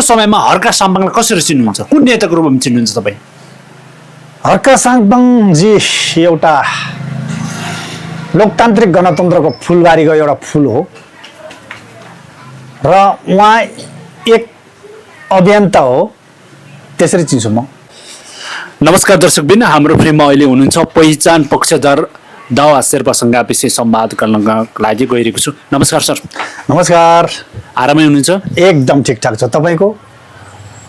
समयमा हर्का साम्बाङलाई कसरी चिन्नुहुन्छ? कुन नेताको रूपमा चिन्नुहुन्छ तपाईँ? हर्का साम्बाङजी एउटा लोकतान्त्रिक गणतन्त्रको फुलबारीको एउटा फुल हो र उहाँ एक अभियन्ता हो, त्यसरी चिन्छु म। नमस्कार दर्शकबिन, हाम्रो फ्रेममा अहिले हुनुहुन्छ पहिचान पक्षधर दावा शेर्पासँग विशेष संवाद गर्नका लागि गइरहेको छु। नमस्कार सर। नमस्कार। आरामै हुनुहुन्छ? एकदम ठिकठाक छ। तपाईँको?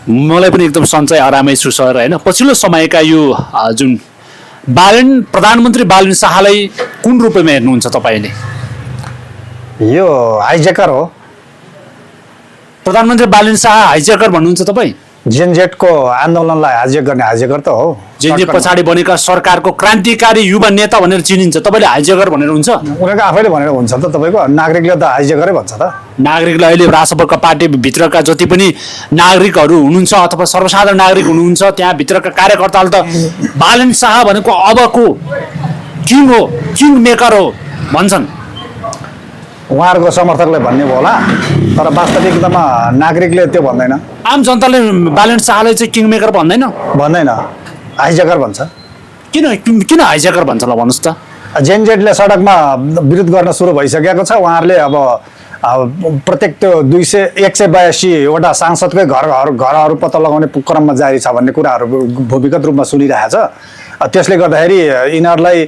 मलाई पनि एकदम सन्चै आरामै छु सर। होइन, पछिल्लो समयका यो जुन प्रधानमन्त्री बालन शाहलाई कुन रूपमा हेर्नुहुन्छ तपाईँले? यो हाइजेकर हो। प्रधानमन्त्री बालन शाह हाइजेकर भन्नुहुन्छ तपाईँ? जेनजेटको आन्दोलनलाई हाइजेक गर्ने हाइजेकर त हो। जेनजेट पछाडि बनेका सरकारको क्रान्तिकारी युवा नेता भनेर चिनिन्छ, तपाईँले हाइजेकर भनेर हुन्छ? उनीहरूको आफैले भनेर हुन्छ त। तपाईँको नागरिकले त हाइजेकरै भन्छ त। नागरिकले अहिले राजसभाका पार्टीभित्रका जति पनि नागरिकहरू हुनुहुन्छ अथवा सर्वसाधारण नागरिक हुनुहुन्छ, त्यहाँभित्रका कार्यकर्ताले त बालन शाह भनेको अबको किङ हो, किङ मेकर हो भन्छन्। उहाँहरूको समर्थकले भन्ने होला, तर वास्तविकतामा नागरिकले त्यो भन्दैन। आम जनताले बालन शाहलाई चाहिँ किङ मेकर भन्दैन, हाइजेकर भन्छ। किन हाइजेकर भन्छ ल भन्नुहोस् त? जेनजेटले सडकमा विरोध गर्न सुरु भइसकेको छ। उहाँहरूले अब प्रत्येक त्यो 182वटा सांसदकै घरहरू पत्ता लगाउने क्रममा जारी छ भन्ने कुराहरू भूमिगत रूपमा सुनिरहेछ। त्यसले गर्दाखेरि यिनीहरूलाई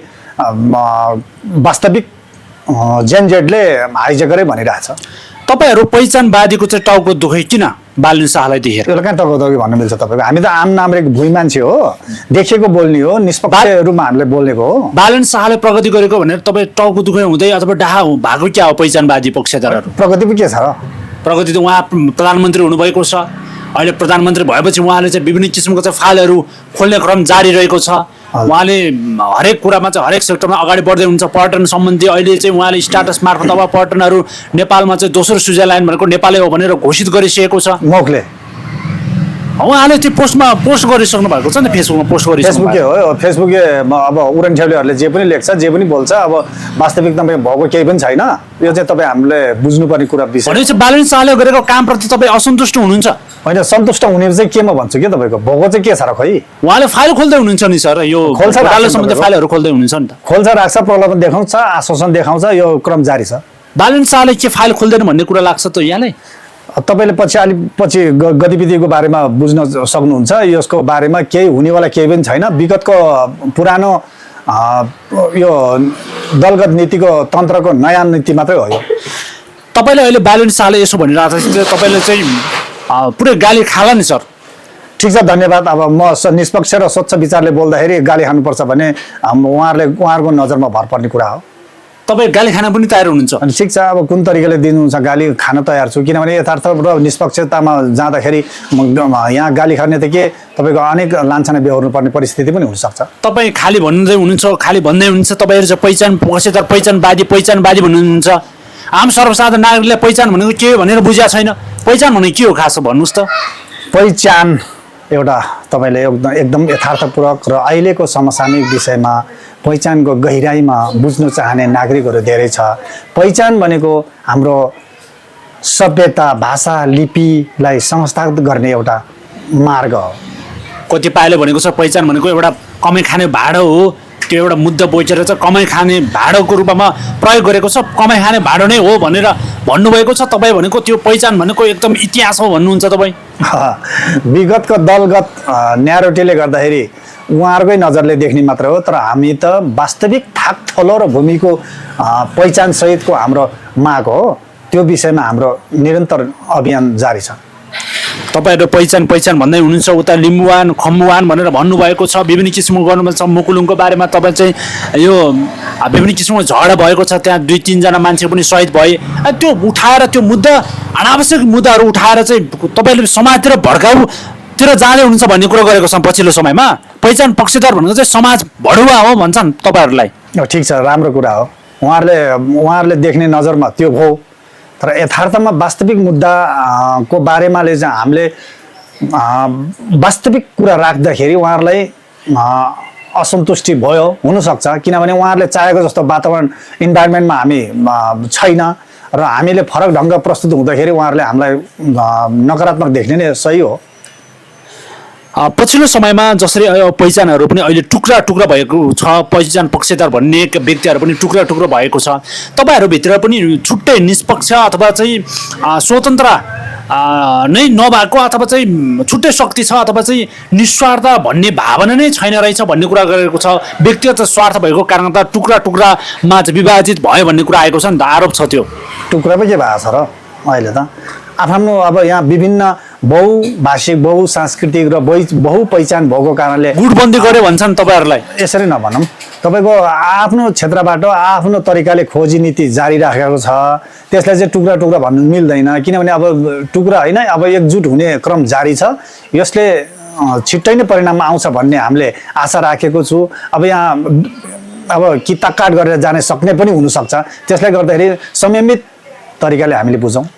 वास्तविक जेनजेटले हाइजेकरै भनिरहेछ। तपाईँहरू पहिचानवादीको चाहिँ टाउको दुखै किन बालन शाहलाई देखेर? त्यसलाई कहाँ टाउको दुखी भन्नु मिल्छ तपाईँको? हामी त आम नागरिक भुइँ मान्छे हो, देखेको बोल्ने हो, निष्पक्ष रूपमा हामीले बोलेको हो। बालन शाहले प्रगति गरेको भनेर तपाईँ टाउको दुखै हुँदै अथवा डाहा भएको क्या हो पहिचानवादी पक्षधरहरू? प्रगति पो के छ र? प्रगति त उहाँ प्रधानमन्त्री हुनुभएको छ। अहिले प्रधानमन्त्री भएपछि उहाँले चाहिँ विभिन्न किसिमको चाहिँ फाइलहरू खोल्ने क्रम जारी रहेको छ। उहाँले हरेक कुरामा चाहिँ हरेक सेक्टरमा अगाडि बढ्दै हुनुहुन्छ। पर्यटन सम्बन्धी अहिले चाहिँ उहाँले स्टाटस मार्फत अब पर्यटनहरू नेपालमा चाहिँ दोस्रो स्विजरल्यान्ड भनेको नेपालै हो भनेर घोषित गरिसकेको छ मौखले। उहाँले चाहिँ पोस्ट गरिसक्नु भएको छ नि, फेसबुकमा पोस्ट गरिसक्नु। फेसबुके अब उडन ठेउलेहरूले जे पनि लेख्छ, जे पनि बोल्छ, अब वास्तविकता भएको केही पनि छैन। यो चाहिँ तपाईँ हामीले बुझ्नुपर्ने कुरा विषय। भनेपछि बालन शाहले गरेको कामप्रति तपाईँ असन्तुष्ट हुनुहुन्छ? होइन, सन्तुष्ट हुने चाहिँ के म भन्छु के तपाईँको भएको चाहिँ के छ र? खै उहाँले फाइल खोल्दै हुनुहुन्छ नि सर, यो सम्बन्धी फाइलहरू खोल्दै हुनुहुन्छ नि त। खोल्छ, राख्छ, प्रलोभन देखाउँछ, आश्वासन देखाउँछ, यो क्रम जारी छ। बालन शाहले के फाइल खोल्दैन भन्ने कुरा लाग्छ त यहाँलाई? तपाईँले पछि गतिविधिको बारेमा बुझ्न सक्नुहुन्छ। यसको बारेमा केही हुनेवाला केही पनि छैन। विगतको पुरानो यो दलगत नीतिको तन्त्रको नयाँ नीति मात्रै हो यो। तपाईँले अहिले बालन शाहले यसो भनिरहेको छ, तपाईँले चाहिँ पुरै गाली खाला नि सर? ठिक छ, धन्यवाद। अब म निष्पक्ष र स्वच्छ विचारले बोल्दाखेरि गाली खानुपर्छ भने उहाँहरूको नजरमा भर पर्ने कुरा हो। तपाईँ गाली खान पनि तयार हुनुहुन्छ? अनि ठिक छ, अब कुन तरिकाले दिनुहुन्छ गाली खान तयार छु, किनभने यथार्थ र निष्पक्षतामा जाँदाखेरि यहाँ गाली खाने त के तपाईँको अनेक लान्छना बेहोर्नु पर्ने परिस्थिति पनि हुनसक्छ। तपाईँ खाली भन्दै हुनुहुन्छ, तपाईँहरू चाहिँ पहिचानवादी भन्नुहुन्छ। आम सर्वसाधारण नागरिकले पहिचान भनेको के हो भनेर बुझेको छैन। पहिचान भनेको के हो खास भन्नुहोस् त? पहिचान एउटा तपाईँले एकदम यथार्थपूर्वक र अहिलेको समसामयिक विषयमा पहिचानको गहिराइमा बुझ्न चाहने नागरिकहरू धेरै छ। पहिचान भनेको हाम्रो सभ्यता, भाषा, लिपिलाई संस्थागत गर्ने एउटा मार्ग हो। कतिपयले भनेको छ पहिचान भनेको एउटा कमाइ खाने भाँडो हो, त्यो एउटा मुद्दा बोकेर चाहिँ कमाइ खाने भाँडोको रूपमा प्रयोग गरेको छ, कमाइ खाने भाँडो नै हो भनेर भन्नुभएको छ। तपाईँ भनेको त्यो पहिचान भनेको एकदम इतिहास हो भन्नुहुन्छ तपाईँ? विगतको दलगत न्यारोटीले गर्दाखेरि उहाँहरूकै नजरले देख्ने मात्र हो, तर हामी त वास्तविक थाक थलो र भूमिको पहिचान सहितको हाम्रो माग हो। त्यो विषयमा हाम्रो निरन्तर अभियान जारी छ। तपाईँहरू पहिचान भन्दै हुनुहुन्छ, उता लिम्बुवान खम्बुवान भनेर भन्नुभएको छ। विभिन्न किसिमको गर्नुभएको छ। मुकुलुङको बारेमा तपाईँ चाहिँ यो विभिन्न किसिमको झगडा भएको छ, त्यहाँ 2-3 जना मान्छे पनि शहीद भए। त्यो उठाएर त्यो मुद्दा अनावश्यक मुद्दाहरू उठाएर चाहिँ तपाईँले समाजतिर भड्काउतिर जाँदै हुनुहुन्छ भन्ने कुरो गरेको छ पछिल्लो समयमा। पहिचान पक्षधर भनेको चाहिँ समाज भडुवा हो भन्छन् तपाईँहरूलाई। ठिक छ, राम्रो कुरा हो। उहाँहरूले देख्ने नजरमा त्यो हो, तर यथार्थमा वास्तविक मुद्दाको बारेमा चाहिँ हामीले वास्तविक कुरा राख्दाखेरि उहाँहरूलाई असन्तुष्टि भयो हुनसक्छ, किनभने उहाँहरूले चाहेको जस्तो वातावरण इन्भाइरोमेन्टमा हामी छैन। र हामीले फरक ढङ्ग प्रस्तुत हुँदाखेरि उहाँहरूले हामीलाई नकारात्मक देख्ने नै सही हो। पछिल्लो समयमा जसरी पहिचानहरू पनि अहिले टुक्रा टुक्रा भएको छ, पहिचान पक्षधर भन्ने व्यक्तिहरू पनि टुक्रा टुक्रा भएको छ, तपाईँहरूभित्र पनि छुट्टै निष्पक्ष अथवा चाहिँ स्वतन्त्र नै नभएको अथवा चाहिँ छुट्टै शक्ति छ अथवा चाहिँ निस्वार्थ भन्ने भावना नै छैन रहेछ भन्ने कुरा गरेको छ। व्यक्तिगत स्वार्थ भएको कारण त टुक्रा टुक्रामा चाहिँ विभाजित भयो भन्ने कुरा आएको छ नि त, आरोप छ त्यो। टुक्रा पो के भएको छ र अहिले त आफ्नो अब यहाँ विभिन्न बहुभाषिक बहुसांस्कृतिक र बहु पहिचान भएको कारणले गुटबन्दी गर्यो भन्छन् तपाईँहरूलाई। यसरी नभनौँ, तपाईँको आफ्नो क्षेत्रबाट आफ्नो तरिकाले खोजी नीति जारी राखेको छ, त्यसलाई चाहिँ टुक्रा टुक्रा भन्नु मिल्दैन। किनभने अब टुक्रा होइन, अब एकजुट हुने क्रम जारी छ, यसले छिट्टै नै परिणाम आउँछ भन्ने हामीले आशा राखेको छु। अब यहाँ अब किताकाट गरेर जान सक्ने पनि हुनसक्छ, त्यसले गर्दाखेरि संयमित तरिकाले हामीले बुझौँ।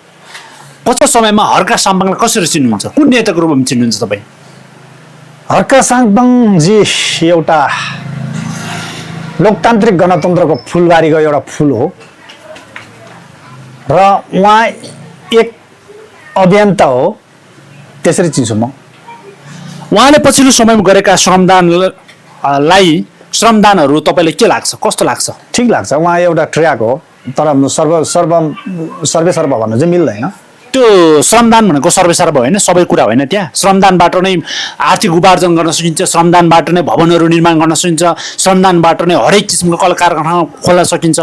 पछिल्लो समयमा हर्का साम्बाङलाई कसरी चिन्नुहुन्छ, कुन नेताको रूपमा चिन्नुहुन्छ तपाईँ? हर्का साम्बाङजी एउटा लोकतान्त्रिक गणतन्त्रको फुलबारीको एउटा फुल हो र उहाँ एक अभियन्ता हो, त्यसरी चिन्छु म। उहाँले पछिल्लो समयमा गरेका श्रमदानहरू तपाईँलाई के लाग्छ, कस्तो लाग्छ? ठिक लाग्छ, उहाँ एउटा ट्र्याक हो, तर सर्वे भन्नु चाहिँ मिल्दैन। त्यो श्रमदान भनेको सर्वेसर्व होइन, सबै कुरा होइन। त्यहाँ श्रमदानबाट नै आर्थिक उपार्जन गर्न सकिन्छ, श्रमदानबाट नै भवनहरू निर्माण गर्न सकिन्छ, श्रमदानबाट नै हरेक किसिमको कल कारखाना खोल्न सकिन्छ।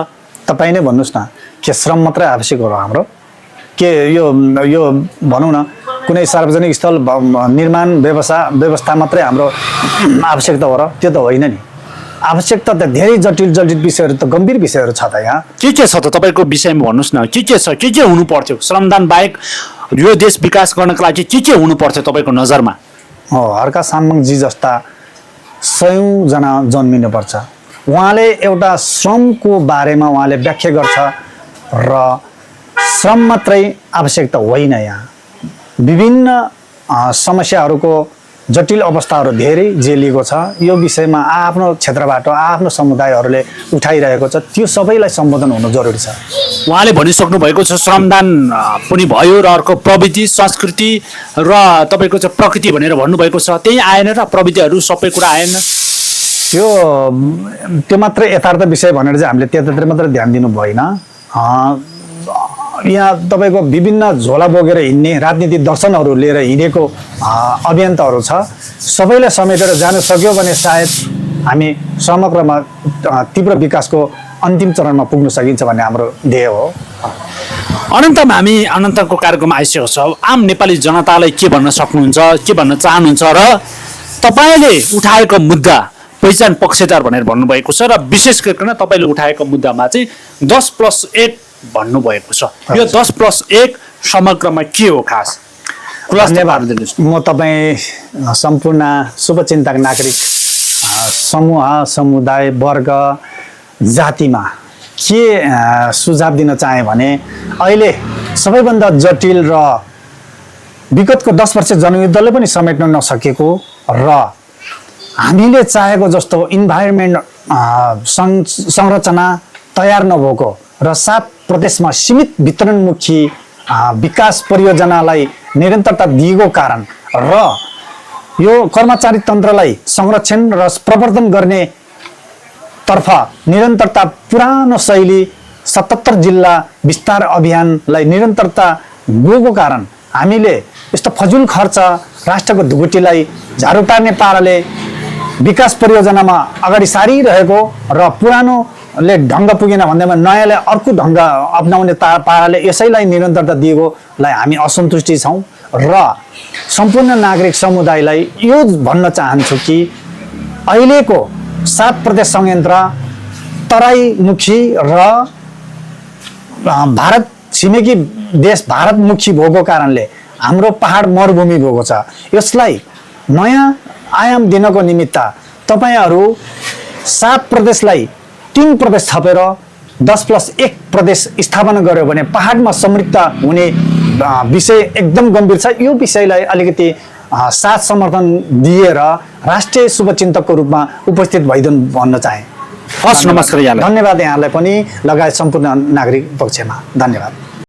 तपाईँ नै भन्नुहोस् न, के श्रम मात्रै आवश्यक हो र हाम्रो? के यो भनौँ न, कुनै सार्वजनिक स्थल निर्माण व्यवस्था मात्रै हाम्रो आवश्यकता हो र? त्यो त होइन नि। आवश्यकता त धेरै जटिल विषयहरू त गम्भीर विषयहरू छ त यहाँ। के छ त तपाईँको विषयमा भन्नुहोस् न, के छ, के हुनु पर्थ्यो? श्रमदान बाहेक यो देश विकास गर्नको लागि के हुनु पर्थ्यो तपाईँको नजरमा? हर्का साम्बाङजी जस्ता 100 जना जन्मिनुपर्छ। उहाँले एउटा श्रमको बारेमा उहाँले व्याख्या गर्छ र श्रम मात्रै आवश्यकता होइन, यहाँ विभिन्न समस्याहरूको जटिल अवस्थाहरू धेरै झेलिएको छ। यो विषयमा आफ्नो क्षेत्रबाट आफ्नो समुदायहरूले उठाइरहेको छ, त्यो सबैलाई सम्बोधन हुनु जरुरी छ। उहाँले भनिसक्नु भएको छ श्रमदान पनि भयो र अर्को प्रविधि संस्कृति र तपाईँको चाहिँ प्रकृति भनेर भन्नुभएको छ, त्यही आएन र प्रविधिहरू सबै कुरा आएन। त्यो मात्रै यथार्थ विषय भनेर चाहिँ हामीले त्यतातिर मात्रै ध्यान दिनु भएन। यहाँ तपाईँको विभिन्न झोला बोकेर हिँड्ने राजनीतिक दर्शनहरू लिएर हिँडेको अभियन्ताहरू छ, सबैलाई समेटेर जान सक्यो भने सायद हामी समग्रमा तीव्र विकासको अन्तिम चरणमा पुग्न सकिन्छ भन्ने हाम्रो ध्येय हो। अनन्तमा हामी अनन्तको कार्यक्रम आइसकेको छ। आम नेपाली जनतालाई के भन्न सक्नुहुन्छ, के भन्न चाहनुहुन्छ र तपाईँले उठाएको मुद्दा पहिचान पक्षधर भनेर भन्नुभएको छ र विशेष गरिकन तपाईँले उठाएको मुद्दामा चाहिँ 10+1 भन्नुभएको छ। यो 10+1 समग्रमा के हो खास? धन्यवाद दिनुहोस्। म तपाईँ सम्पूर्ण शुभचिन्तक नागरिक समूह, समुदाय, वर्ग, जातिमा के सुझाव दिन चाहे भने अहिले सबैभन्दा जटिल र विगतको 10 वर्ष जनयुद्धले पनि समेट्न नसकेको र हामीले चाहेको जस्तो इन्भाइरोमेन्ट संरचना तयार नभएको र 7 प्रदेशमा सीमित वितरणमुखी विकास परियोजनालाई निरन्तरता दिएको कारण र यो कर्मचारी तन्त्रलाई संरक्षण र प्रवर्धन गर्ने तर्फ निरन्तरता पुरानो शैली 77 जिल्ला विस्तार अभियानलाई निरन्तरता गएको कारण हामीले यस्तो फजुल खर्च राष्ट्रको ढुकुटीलाई झाडु टार्ने पाराले विकास परियोजनामा अगाडि सारिरहेको र पुरानोले ढङ्ग पुगेन भन्दैमा नयाँलाई अर्को ढङ्ग अप्नाउने पाराले यसैलाई निरन्तरता दिएकोलाई हामी असन्तुष्टि छौँ र सम्पूर्ण नागरिक समुदायलाई यो भन्न चाहन्छु कि अहिलेको 7 प्रदेश संयन्त्र तराईमुखी र भारत छिमेकी देश भारतमुखी भएको कारणले हाम्रो पहाड मरुभूमि भएको छ। यसलाई नयाँ आयाम दिनको निमित्त तपाईहरू 7 प्रदेशलाई 3 प्रदेश थपेर 10+1 प्रदेश स्थापना गर्यो भने पहाडमा समृद्ध हुने विषय एकदम गम्भीर छ। यो विषयलाई अलिकति साथ समर्थन दिएर राष्ट्रिय शुभचिन्तकको रूपमा उपस्थित भइदिनु भन्न चाहे। हस् नमस्कार यहाँलाई धन्यवाद यहाँलाई पनि लगायत सम्पूर्ण नागरिक पक्षमा धन्यवाद